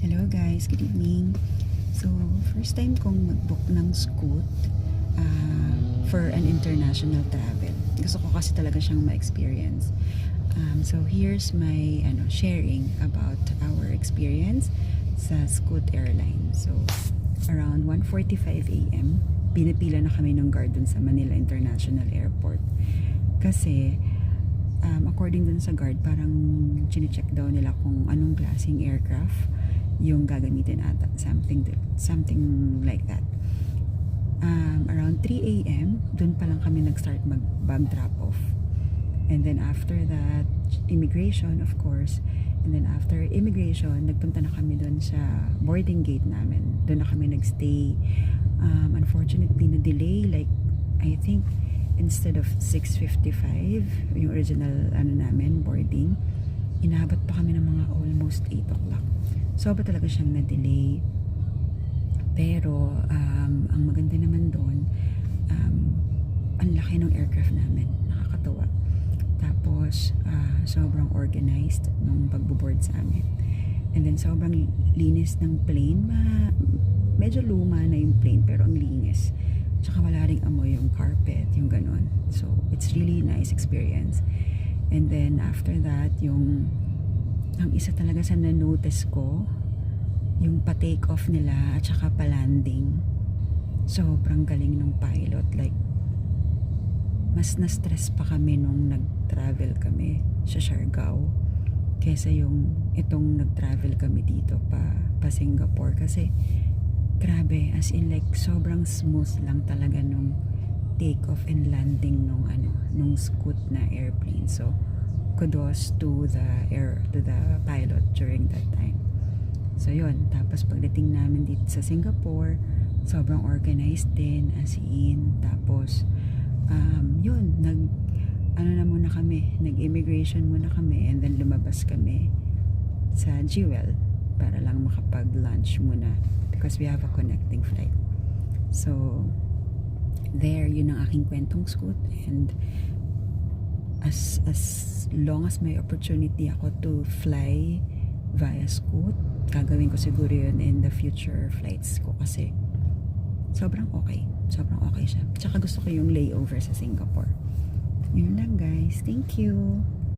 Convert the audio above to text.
Hello guys, good evening. So, first time kong mag-book ng Scoot for an international travel. Gusto ko kasi talaga siyang ma-experience. So, here's my sharing about our experience sa Scoot Airline. So, around 1:45 a.m., pinapila na kami ng guard dun sa Manila International Airport. Kasi, according dun sa guard, parang chine-check daw nila kung anong klaseng aircraft yung gagamitin ata, something like that. Around 3 a.m. dun pa lang kami nag-start mag-bag drop off, and then after that immigration, of course, and then after immigration nagpunta na kami dun sa boarding gate namin. Dun na kami nagstay. Unfortunately na delay, like I think instead of 6:55 yung original namin boarding, inaabot pa kami ng mga almost 8 o'clock. Sobra talaga siyang na-delay. Pero, ang maganda naman doon, ang laki ng aircraft namin. Nakakatuwa. Tapos, sobrang organized nung pagbo-board sa amin. And then, sobrang linis ng plane. Medyo luma na yung plane, pero ang linis. Tsaka wala ring amoy yung carpet, yung ganon. So, it's really nice experience. And then, after that, ang isa talaga sa na-notice ko, yung pa-take off nila at saka pa-landing. Sobrang galing ng pilot. Like, mas na-stress pa kami nung nag-travel kami sa Siargao kesa yung itong nag-travel kami dito pa Singapore. Kasi, grabe, as in like, sobrang smooth lang talaga nung take off and landing nung Scoot na airplane. So, kudos to the pilot during that time. So yun, tapos pagdating namin dito sa Singapore, sobrang organized din, as in. Tapos yun, nag-immigration muna kami, and then lumabas kami sa Jewel para lang makapag-lunch muna because we have a connecting flight. So there, yun ang aking kwentong Scoot. And as long as may opportunity ako to fly via Scoot, gagawin ko siguro yun in the future flights ko kasi sobrang okay siya. Tsaka gusto ko yung layover sa Singapore. Yun lang guys, thank you.